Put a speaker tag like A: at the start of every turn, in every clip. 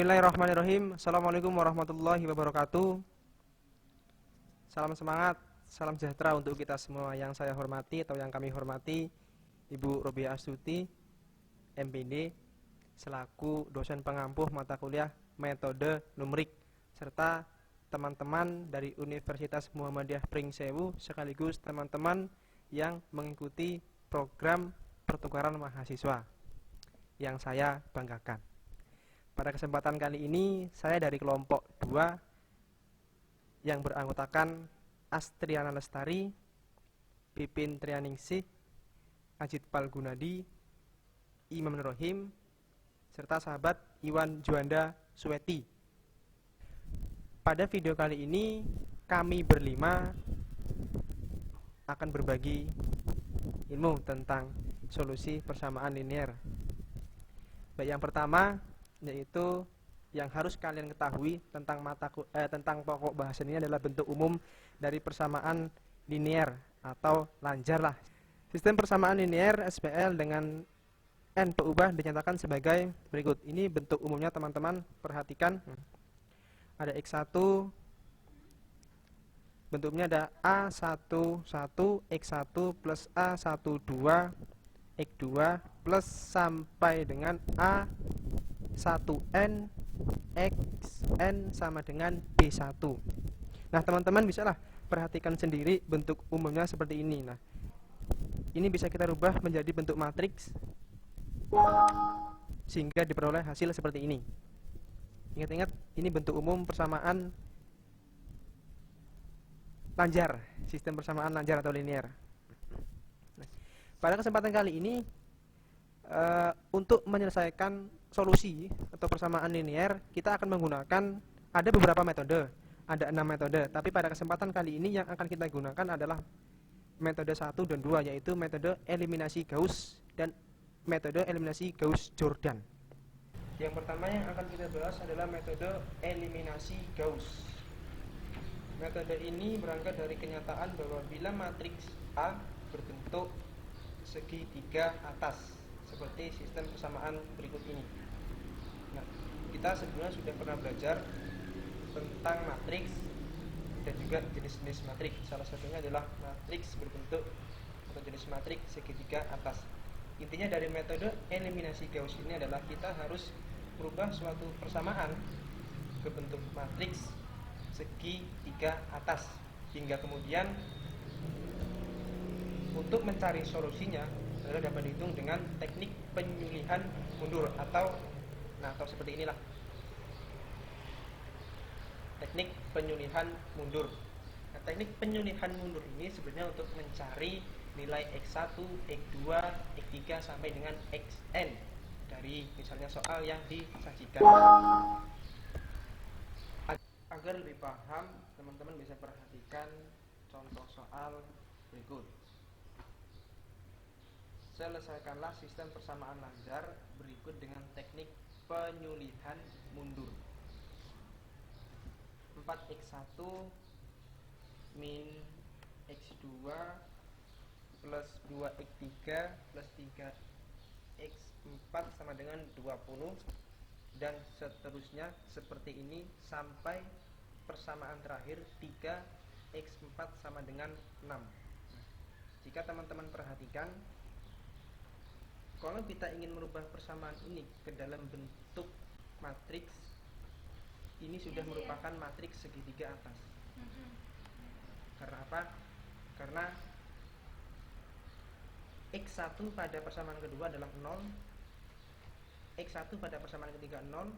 A: Bismillahirrahmanirrahim. Assalamualaikum warahmatullahi wabarakatuh. Salam semangat, salam sejahtera untuk kita semua. Yang saya hormati atau yang kami hormati Ibu Robiah Astuti, MPD, selaku dosen pengampuh mata kuliah metode numerik, serta teman-teman dari Universitas Muhammadiyah Pringsewu sekaligus teman-teman yang mengikuti program pertukaran mahasiswa yang saya banggakan. Pada kesempatan kali ini saya dari kelompok 2 yang beranggotakan Astriana Lestari, Pipin Trianingsih, Ajit Palgunadi, Imam Nurrohim, serta sahabat Iwan Juanda Suweti. Pada video kali ini kami berlima akan berbagi ilmu tentang solusi persamaan linear. Baik, yang pertama yaitu yang harus kalian ketahui tentang pokok bahasan ini adalah bentuk umum dari persamaan linear atau lanjar lah. Sistem persamaan linear SPL dengan n berubah dinyatakan sebagai berikut. Ini bentuk umumnya, teman-teman perhatikan. Ada X1, bentuknya ada A11 X1 plus A12 X2 plus sampai dengan A1N XN sama dengan B1. Nah, teman-teman bisalah perhatikan sendiri bentuk umumnya seperti ini. Nah, ini bisa kita rubah menjadi bentuk matriks sehingga diperoleh hasil seperti ini. Ingat-ingat, ini bentuk umum persamaan lanjar, sistem persamaan lanjar atau linear. Pada kesempatan kali ini untuk menyelesaikan solusi atau persamaan linear, kita akan menggunakan ada beberapa metode, ada 6 metode. Tapi pada kesempatan kali ini yang akan kita gunakan adalah metode 1 dan 2, yaitu metode eliminasi Gauss dan metode eliminasi Gauss-Jordan. Yang pertama yang akan kita bahas adalah metode eliminasi Gauss. Metode ini berangkat dari kenyataan bahwa bila matriks A berbentuk segitiga atas seperti sistem persamaan berikut ini. Nah, kita sebelumnya sudah pernah belajar tentang matriks dan juga jenis-jenis matriks. Salah satunya adalah matriks berbentuk atau jenis matriks segitiga atas. Intinya dari metode eliminasi Gauss ini adalah kita harus merubah suatu persamaan ke bentuk matriks segitiga atas, hingga kemudian untuk mencari solusinya adalah dapat dihitung dengan teknik penyulihan mundur atau seperti inilah. Teknik penyulihan mundur. Nah, teknik penyulihan mundur ini sebenarnya untuk mencari nilai X1, X2, X3 sampai dengan Xn dari misalnya soal yang disajikan. Agar lebih paham, teman-teman bisa perhatikan contoh soal berikut. Selesaikanlah sistem persamaan lanjar berikut dengan teknik penyulihan mundur. 4x1 min x2 plus 2x3 plus 3x4 sama dengan 20, dan seterusnya seperti ini sampai persamaan terakhir 3x4 sama dengan 6. Jika teman-teman perhatikan, kalau kita ingin merubah persamaan ini ke dalam bentuk matriks, ini sudah merupakan matriks segitiga atas. Karena apa? Karena X1 pada persamaan kedua adalah 0, X1 pada persamaan ketiga 0,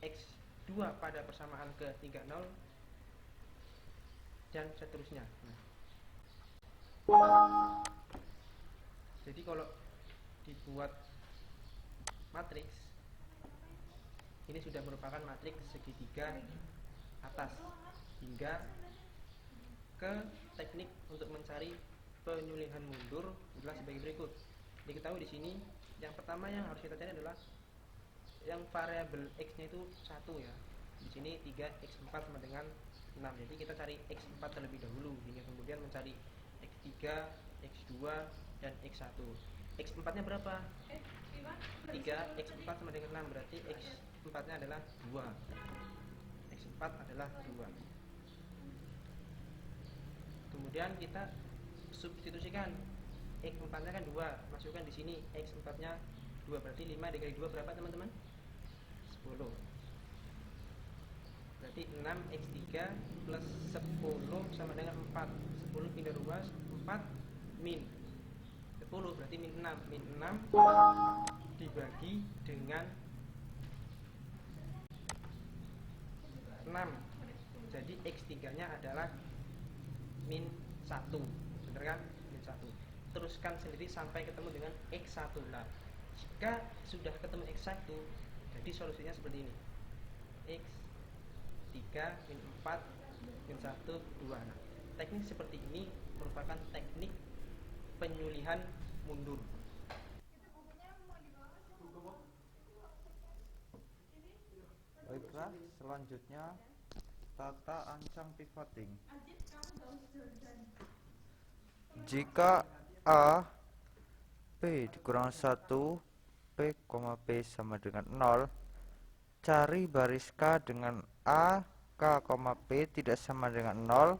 A: X2 pada persamaan ketiga 0, dan seterusnya. Jadi kalau dibuat matriks, ini sudah merupakan matriks segitiga atas, hingga ke teknik untuk mencari penyulihan mundur adalah sebagai berikut. Diketahui di sini yang pertama yang harus kita cari adalah yang variabel x-nya itu 1 ya. Di sini 3x4 sama dengan 6. Jadi kita cari x4 terlebih dahulu hingga kemudian mencari x3, x2 dan x1. X4 nya berapa? 3, x4 sama dengan 6, berarti x2 4 nya adalah 2. X4 adalah 2. Kemudian kita substitusikan. X4 nya kan 2, masukkan di sini. X4 nya 2, berarti 5 dikali 2 berapa teman-teman? 10. Berarti 6x3 plus 10 sama dengan 4. 10 pindah ruas, 4 min 10 berarti min 6. Min 6 dibagi dengan 6. Jadi x3 nya adalah min 1. Benar kan? Min 1. Teruskan sendiri sampai ketemu dengan x1. Nah, jika sudah ketemu x1, jadi solusinya seperti ini. X3 min 4 min 1 2. Nah, teknik seperti ini merupakan teknik penyulihan mundur.
B: Baiklah, selanjutnya tata ancang pivoting. Jika A P dikurang 1 P, P sama dengan 0, cari baris K dengan A, K, P tidak sama dengan 0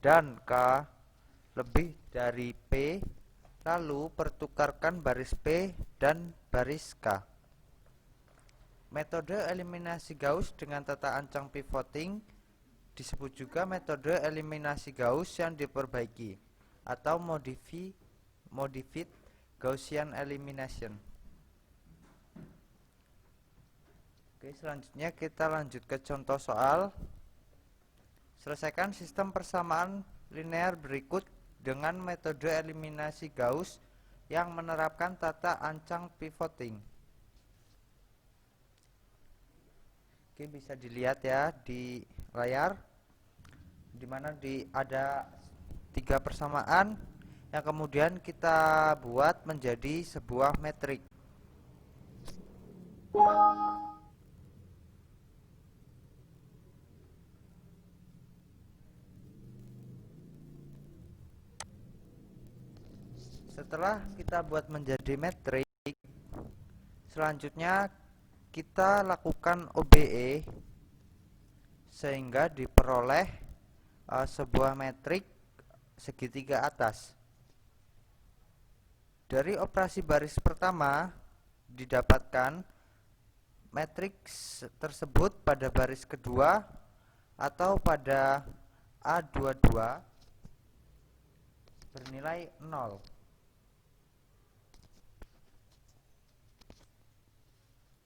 B: dan K lebih dari P, lalu pertukarkan baris P dan baris K. Metode eliminasi Gauss dengan tata ancang pivoting disebut juga metode eliminasi Gauss yang diperbaiki atau modified Gaussian elimination. Oke, selanjutnya kita lanjut ke contoh soal. Selesaikan sistem persamaan linear berikut dengan metode eliminasi Gauss yang menerapkan tata ancang pivoting. Oke, bisa dilihat ya di layar, dimana ada 3 persamaan yang kemudian kita buat menjadi sebuah metrik. Setelah kita buat menjadi metrik, selanjutnya kita lakukan OBE sehingga diperoleh sebuah metrik segitiga atas. Dari operasi baris pertama didapatkan matriks tersebut pada baris kedua atau pada A22 bernilai 0.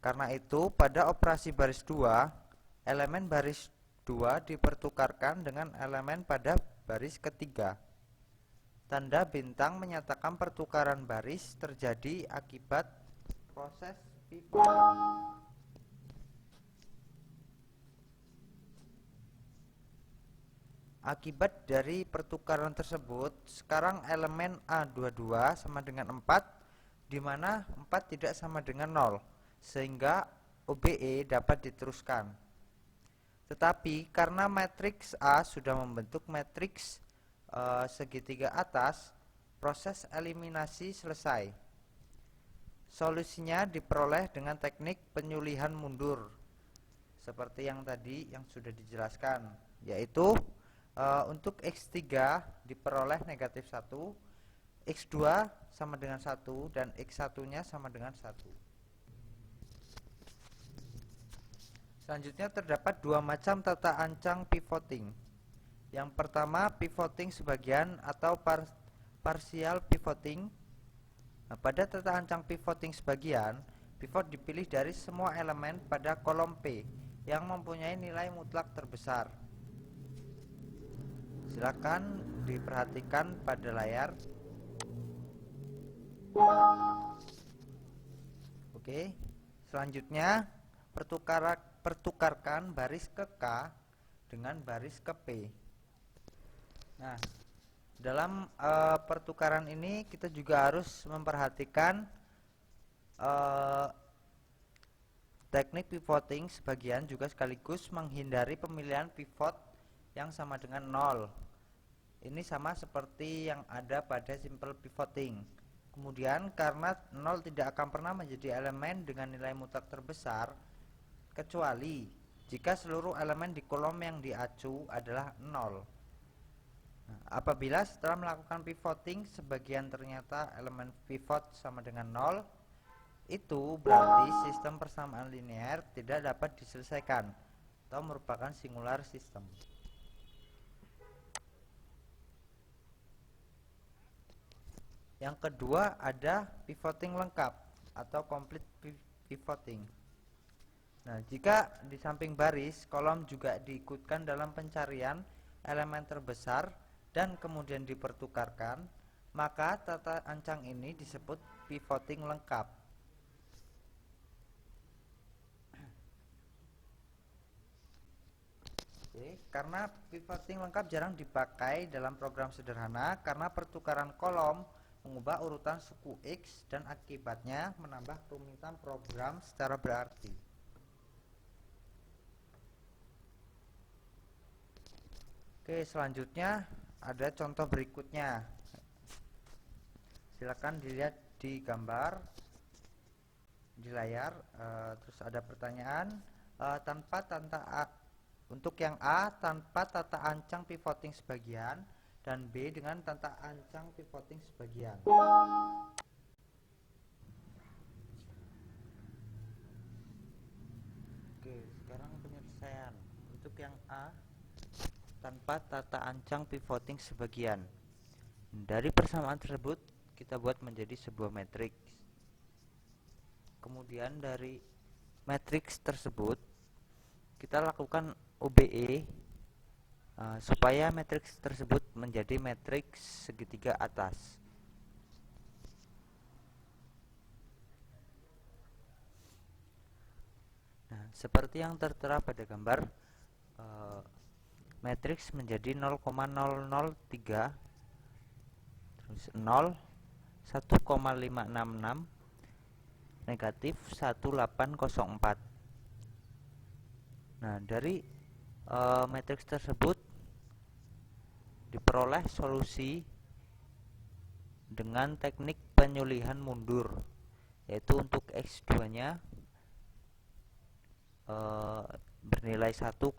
B: Karena itu, pada operasi baris 2, elemen baris 2 dipertukarkan dengan elemen pada baris ketiga. Tanda bintang menyatakan pertukaran baris terjadi akibat proses pivoting. Akibat dari pertukaran tersebut, sekarang elemen A22 sama dengan 4, di mana 4 tidak sama dengan 0. Sehingga OBE dapat diteruskan. Tetapi karena matriks A sudah membentuk matriks segitiga atas, proses eliminasi selesai. Solusinya diperoleh dengan teknik penyulihan mundur seperti yang tadi yang sudah dijelaskan, yaitu untuk X3 diperoleh negatif 1, X2 sama dengan 1, dan X1 nya sama dengan 1. Selanjutnya terdapat 2 macam tata ancang pivoting. Yang pertama, pivoting sebagian atau partial pivoting. Nah, pada tata ancang pivoting sebagian, pivot dipilih dari semua elemen pada kolom P yang mempunyai nilai mutlak terbesar. Silakan diperhatikan pada layar. Oke, selanjutnya pertukarkan baris ke K dengan baris ke P. Nah, dalam pertukaran ini kita juga harus memperhatikan teknik pivoting sebagian juga sekaligus menghindari pemilihan pivot yang sama dengan 0. Ini sama seperti yang ada pada simple pivoting. Kemudian karena 0 tidak akan pernah menjadi elemen dengan nilai mutlak terbesar, kecuali jika seluruh elemen di kolom yang diacu adalah 0. Nah, apabila setelah melakukan pivoting sebagian ternyata elemen pivot sama dengan 0, itu berarti sistem persamaan linear tidak dapat diselesaikan atau merupakan singular system. Yang kedua ada pivoting lengkap atau complete pivoting. Nah, jika di samping baris kolom juga diikutkan dalam pencarian elemen terbesar dan kemudian dipertukarkan, maka tata ancang ini disebut pivoting lengkap. Oke, karena pivoting lengkap jarang dipakai dalam program sederhana karena pertukaran kolom mengubah urutan suku X dan akibatnya menambah kerumitan program secara berarti. Oke, selanjutnya ada contoh berikutnya. Silakan dilihat di gambar di layar. Terus ada pertanyaan untuk yang A tanpa tata ancang pivoting sebagian dan B dengan tata ancang pivoting sebagian. Oke, sekarang penyelesaian. Untuk yang A tanpa tata ancang pivoting sebagian. Dari persamaan tersebut kita buat menjadi sebuah matriks. Kemudian dari matriks tersebut kita lakukan OBE supaya matriks tersebut menjadi matriks segitiga atas. Nah, seperti yang tertera pada gambar, matriks menjadi 0,003 terus 0 1,566 negatif 1804. Nah, dari matriks tersebut diperoleh solusi dengan teknik penyulihan mundur, yaitu untuk X2 nya bernilai 1,001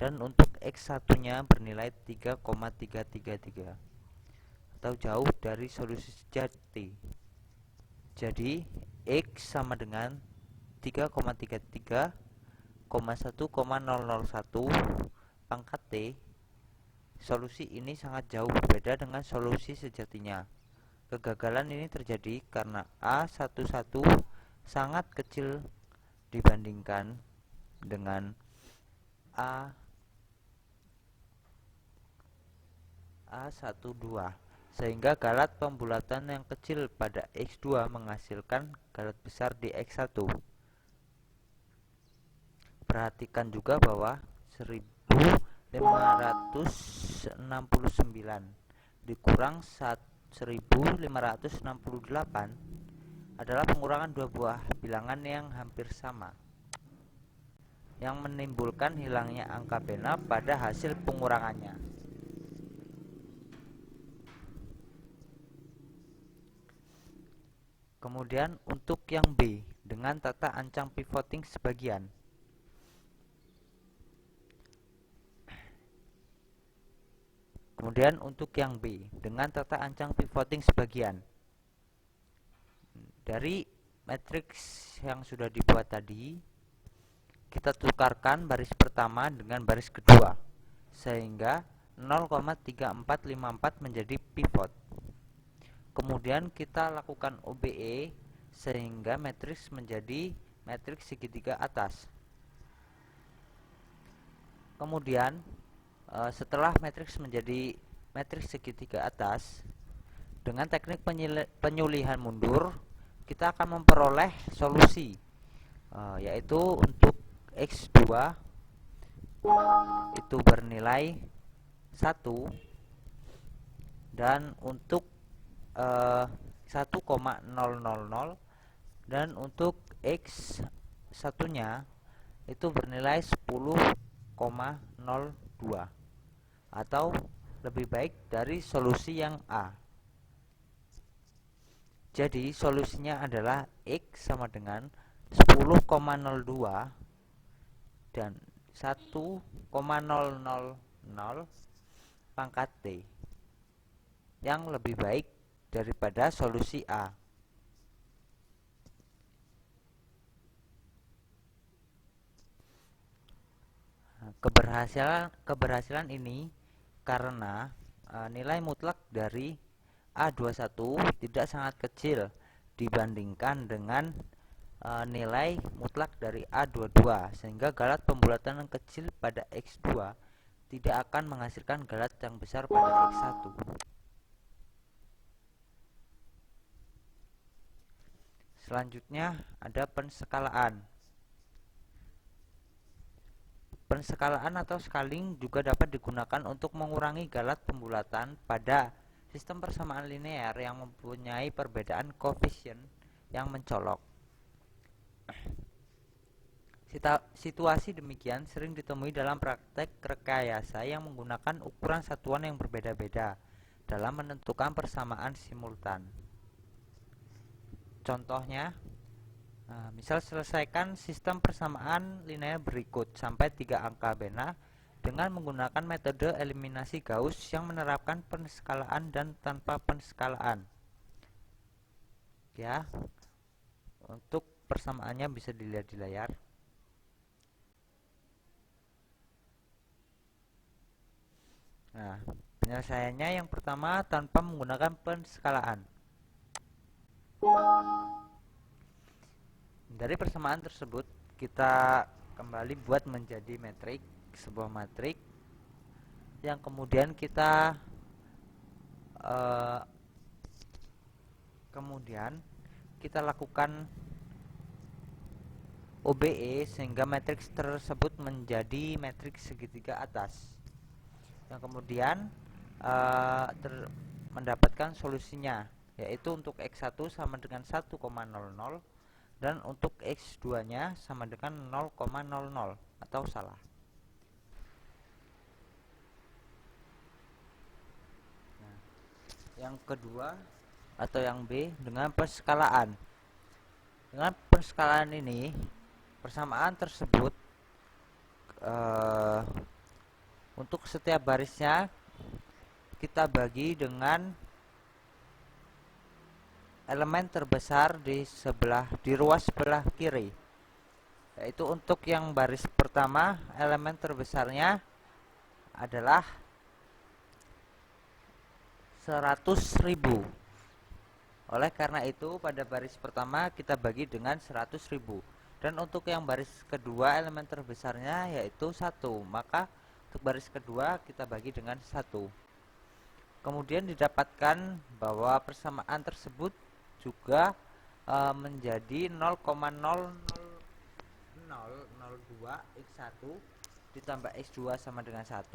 B: dan untuk X1 nya bernilai 3,333 atau jauh dari solusi sejati. Jadi X sama dengan 3,33, 1,001 pangkat T. Solusi ini sangat jauh berbeda dengan solusi sejatinya. Kegagalan ini terjadi karena A11 sangat kecil dibandingkan dengan A12, sehingga galat pembulatan yang kecil pada X2 menghasilkan galat besar di X1. Perhatikan juga bahwa 1569 dikurang 1568 adalah pengurangan dua buah bilangan yang hampir sama, yang menimbulkan hilangnya angka pena pada hasil pengurangannya. Kemudian untuk yang B dengan tata ancang pivoting sebagian. Kemudian untuk yang B dengan tata ancang pivoting sebagian. Dari matriks yang sudah dibuat tadi, kita tukarkan baris pertama dengan baris kedua, sehingga 0,3454 menjadi pivot. Kemudian kita lakukan OBE sehingga matriks menjadi matriks segitiga atas. Kemudian setelah matriks menjadi matriks segitiga atas, dengan teknik penyulihan mundur kita akan memperoleh solusi, yaitu untuk X2 itu bernilai 1 dan untuk 1,000 dan untuk X1 nya itu bernilai 10,02 atau lebih baik dari solusi yang A. Jadi solusinya adalah X sama dengan
C: 10,02 dan 1,000 pangkat T yang lebih baik daripada solusi A. Keberhasilan ini karena nilai mutlak dari A21 tidak sangat kecil dibandingkan dengan nilai mutlak dari A22, sehingga galat pembulatan yang kecil pada X2 tidak akan menghasilkan galat yang besar pada X1. Selanjutnya ada penskalaan. Penskalaan atau scaling juga dapat digunakan untuk mengurangi galat pembulatan pada sistem persamaan linear yang mempunyai perbedaan koefisien yang mencolok. Situasi demikian sering ditemui dalam praktek rekayasa yang menggunakan ukuran satuan yang berbeda-beda dalam menentukan persamaan simultan. Contohnya, misal selesaikan sistem persamaan linear berikut sampai 3 angka Banach dengan menggunakan metode eliminasi Gauss yang menerapkan penskalaan dan tanpa penskalaan. Ya, untuk persamaannya bisa dilihat di layar. Nah, penyelesaiannya yang pertama tanpa menggunakan penskalaan. Dari persamaan tersebut kita kembali buat menjadi metrik, sebuah matrik yang kemudian kita lakukan OBE sehingga matriks tersebut menjadi matriks segitiga atas, yang kemudian mendapatkan solusinya, yaitu untuk X1 sama dengan 1,00 dan untuk X2 nya sama dengan 0,00 atau salah. Nah, yang kedua atau yang B dengan penskalaan. Dengan penskalaan ini persamaan tersebut untuk setiap barisnya kita bagi dengan elemen terbesar di ruas sebelah kiri, yaitu untuk yang baris pertama elemen terbesarnya adalah 100.000. Oleh karena itu pada baris pertama kita bagi dengan 100.000, dan untuk yang baris kedua elemen terbesarnya yaitu 1, maka untuk baris kedua kita bagi dengan 1. Kemudian didapatkan bahwa persamaan tersebut juga menjadi 0,0002 X1 ditambah X2 sama dengan 1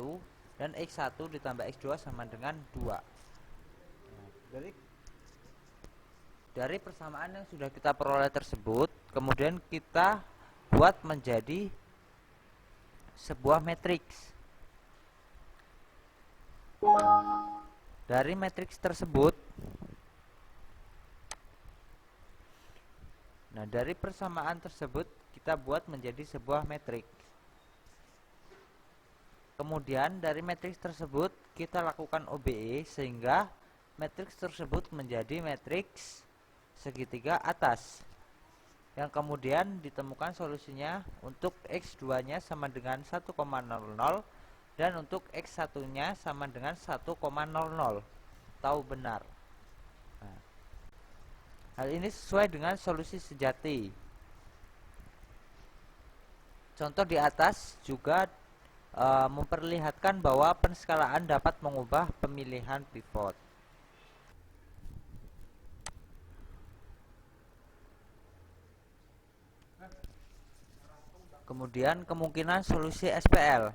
C: dan X1 ditambah X2 sama dengan 2. Nah, dari persamaan yang sudah kita peroleh tersebut kemudian kita buat menjadi sebuah matriks. Dari matriks tersebut, dari persamaan tersebut kita buat menjadi sebuah matriks. Kemudian dari matriks tersebut kita lakukan OBE sehingga matriks tersebut menjadi matriks segitiga atas, yang kemudian ditemukan solusinya untuk X2 nya sama dengan 1,00 dan untuk X1 nya sama dengan 1,00. Tahu benar. Nah, hal ini sesuai dengan solusi sejati. Contoh di atas juga memperlihatkan bahwa penskalaan dapat mengubah pemilihan pivot. Kemudian kemungkinan solusi SPL.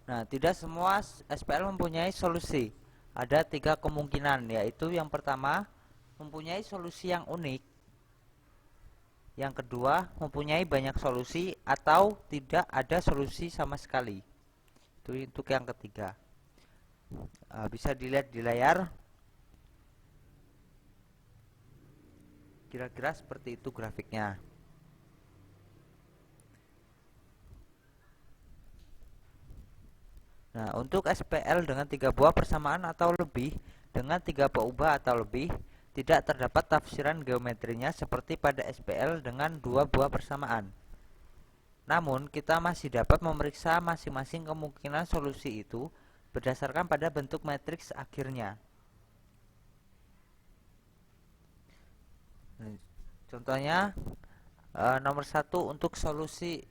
C: Nah, tidak semua SPL mempunyai solusi. Ada 3 kemungkinan, yaitu yang pertama mempunyai solusi yang unik, yang kedua mempunyai banyak solusi, atau tidak ada solusi sama sekali. Itu untuk yang ketiga. Bisa dilihat di layar. Kira-kira seperti itu grafiknya. Nah, untuk SPL dengan 3 buah persamaan atau lebih dengan 3 peubah atau lebih, tidak terdapat tafsiran geometrinya seperti pada SPL dengan 2 buah persamaan. Namun, kita masih dapat memeriksa masing-masing kemungkinan solusi itu berdasarkan pada bentuk matriks akhirnya. Contohnya, nomor 1 untuk solusi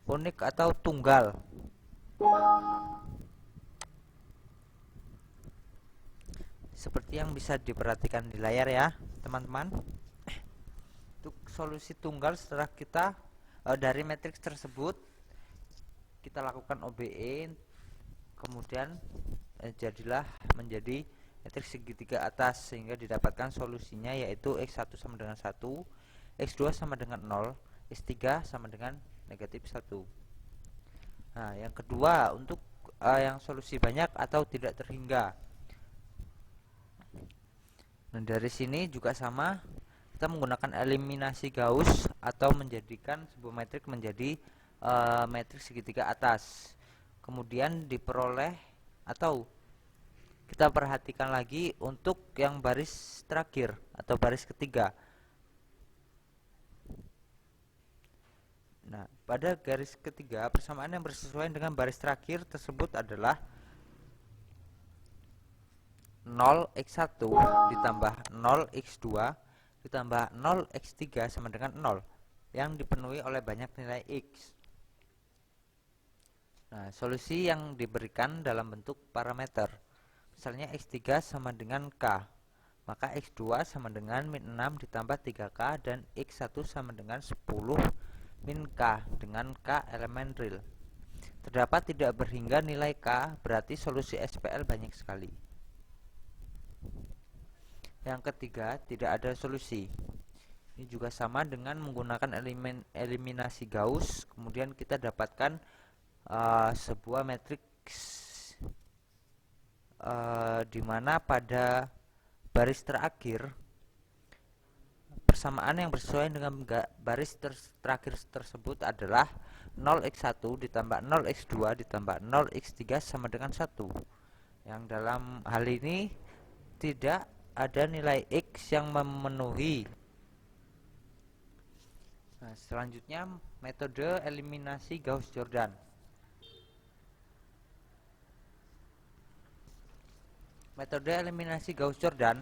C: unik atau tunggal. Seperti yang bisa diperhatikan di layar ya, teman-teman. Untuk solusi tunggal, setelah kita dari matriks tersebut kita lakukan OBE, kemudian jadilah menjadi matriks segitiga atas sehingga didapatkan solusinya yaitu X1 sama dengan 1, X2 sama dengan 0, X3 sama dengan negatif 1. Nah, yang kedua untuk yang solusi banyak atau tidak terhingga. Nah, dari sini juga sama, kita menggunakan eliminasi Gauss atau menjadikan sebuah matriks menjadi matriks segitiga atas. Kemudian diperoleh atau kita perhatikan lagi untuk yang baris terakhir atau baris ketiga. Nah, pada garis ketiga, persamaan yang bersesuaian dengan baris terakhir tersebut adalah 0x1 ditambah 0x2 ditambah 0x3 sama dengan 0 yang dipenuhi oleh banyak nilai x. Nah, solusi yang diberikan dalam bentuk parameter. Misalnya x3 sama dengan k, maka x2 sama dengan min 6 ditambah 3k dan x1 sama dengan 10 min k dengan k elemen real. Terdapat tidak berhingga nilai k, berarti solusi SPL banyak sekali. Yang ketiga, tidak ada solusi. Ini juga sama dengan menggunakan eliminasi Gauss. Kemudian kita dapatkan sebuah matriks di mana pada baris terakhir persamaan yang bersesuaian dengan baris terakhir tersebut adalah 0x1 ditambah 0x2 ditambah 0x3 sama dengan 1. Yang dalam hal ini tidak ada nilai x yang memenuhi. Nah, selanjutnya metode eliminasi Gauss-Jordan. Metode eliminasi Gauss-Jordan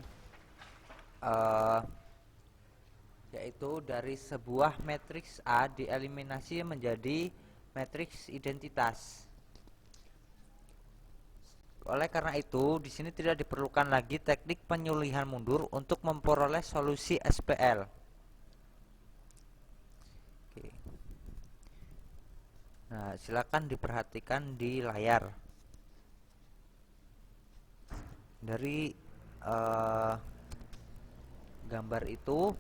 C: yaitu dari sebuah matriks A dieliminasi menjadi matriks identitas. Oleh karena itu, di sini tidak diperlukan lagi teknik penyulihan mundur untuk memperoleh solusi SPL. Oke. Nah, silakan diperhatikan di layar. Dari gambar itu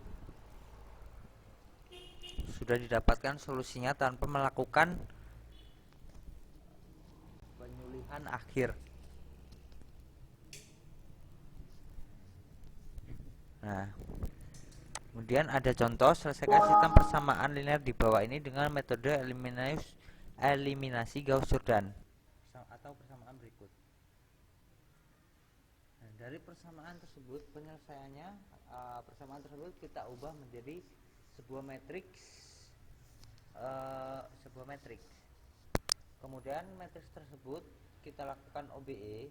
C: sudah didapatkan solusinya tanpa melakukan penyulihan akhir. Nah, kemudian ada contoh, selesaikan sistem persamaan linear di bawah ini dengan metode eliminasi Gauss-Jordan atau persamaan berikut. Nah, dari persamaan tersebut, penyelesaiannya persamaan tersebut kita ubah menjadi sebuah matriks. Kemudian matriks tersebut kita lakukan OBE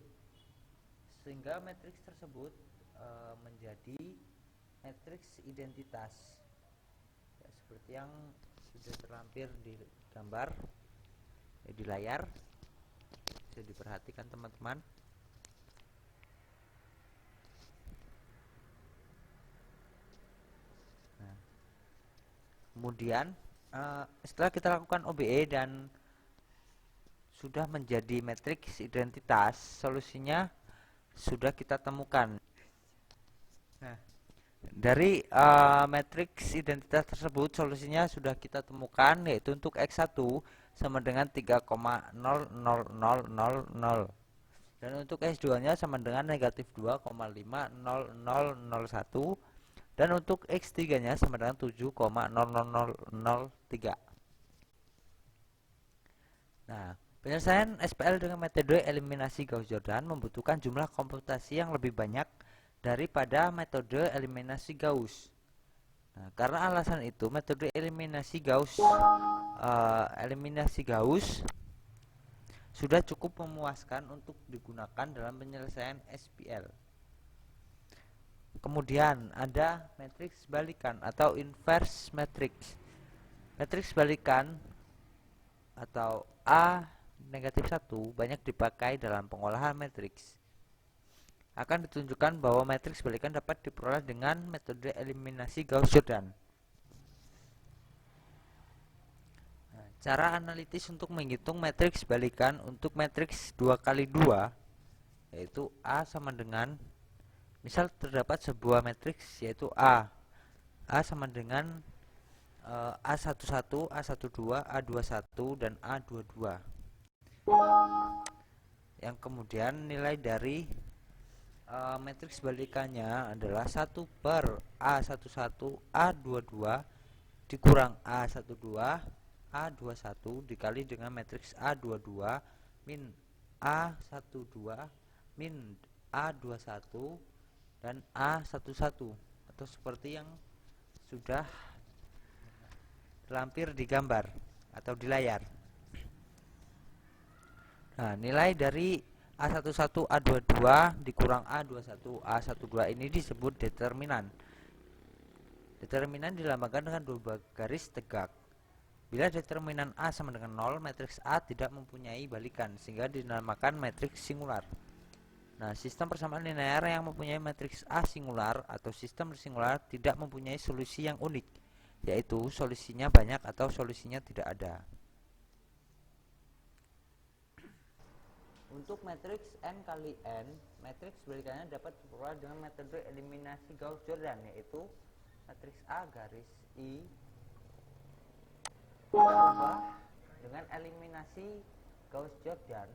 C: sehingga matriks tersebut menjadi matriks identitas ya, seperti yang sudah terlampir di gambar di layar. Bisa diperhatikan teman-teman. Nah, kemudian setelah kita lakukan OBE dan sudah menjadi matriks identitas, solusinya sudah kita temukan. Nah, dari matriks identitas tersebut solusinya sudah kita temukan, yaitu untuk X1 sama dengan 3,00000 dan untuk X2 nya sama dengan negatif 2,50001 dan untuk X3 nya sama dengan 7,00003. Nah, Penyelesaian SPL dengan metode eliminasi Gauss-Jordan membutuhkan jumlah komputasi yang lebih banyak daripada metode eliminasi Gauss. Nah, karena alasan itu, metode eliminasi Gauss sudah cukup memuaskan untuk digunakan dalam penyelesaian SPL. Kemudian ada matriks balikan atau inverse matrix. Matriks balikan atau A negatif 1 banyak dipakai dalam pengolahan matriks. Akan ditunjukkan bahwa matriks balikan dapat diperoleh dengan metode eliminasi Gauss-Jordan. Nah, cara analitis untuk menghitung matriks balikan untuk matriks 2 kali 2 yaitu A sama dengan, misal terdapat sebuah matriks yaitu A sama dengan A11, A12, A21 dan A22. Yang kemudian nilai dari matriks balikannya adalah 1 per A11 A22 dikurang A12 A21 dikali dengan matriks A22 min A12 min A21 dan A11, atau seperti yang sudah terlampir di gambar atau di layar. Nah, nilai dari A11 A22 dikurang A21 A12 ini disebut determinan. Determinan dilambangkan dengan dua garis tegak. Bila determinan A sama dengan 0, matriks A tidak mempunyai balikan, sehingga dinamakan matriks singular. Nah, sistem persamaan linear yang mempunyai matriks A singular atau sistem singular tidak mempunyai solusi yang unik, yaitu solusinya banyak atau solusinya tidak ada. Untuk matriks n kali n, matriks balikannya dapat diperoleh dengan metode eliminasi Gauss-Jordan, yaitu matriks A garis I kita ubah dengan eliminasi Gauss-Jordan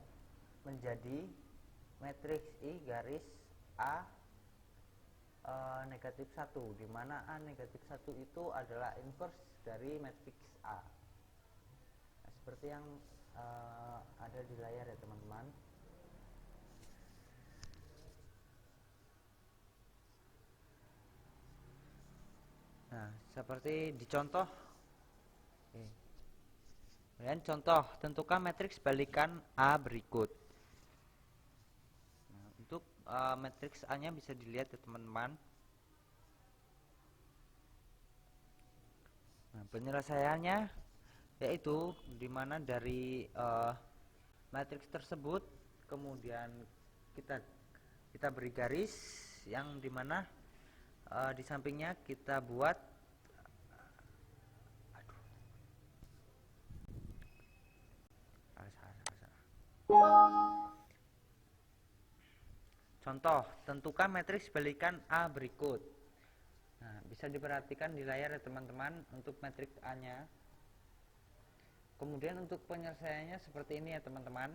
C: menjadi matriks I garis A negatif 1, di mana A negatif 1 itu adalah inverse dari matriks A. Nah, seperti yang ada di layar ya teman-teman. Nah, seperti di contoh. Kemudian contoh, tentukan matriks balikan A berikut. Nah, untuk matriks A-nya bisa dilihat ya teman-teman. Nah, penyelesaiannya yaitu dimana dari matriks tersebut kemudian kita beri garis yang dimana di sampingnya kita buat contoh, tentukan matriks balikan A berikut. Nah, bisa diperhatikan di layar ya teman-teman untuk matriks A-nya. Kemudian untuk penyelesaiannya seperti ini ya teman-teman.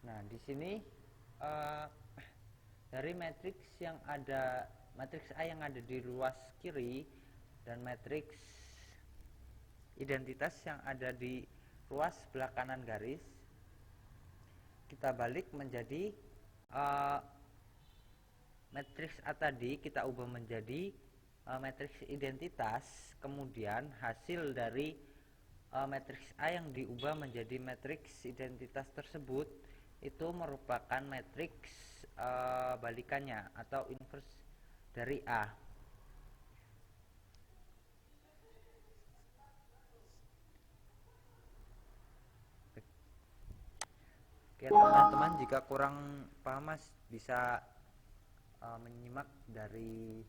C: Nah, di sini dari matriks yang ada, matriks A yang ada di ruas kiri dan matriks identitas yang ada di ruas sebelah kanan garis, kita balik menjadi matriks A tadi kita ubah menjadi matriks identitas. Kemudian hasil dari matriks A yang diubah menjadi matriks identitas tersebut itu merupakan matriks balikannya atau inverse dari A. Oke teman-teman, jika kurang paham bisa menyimak dari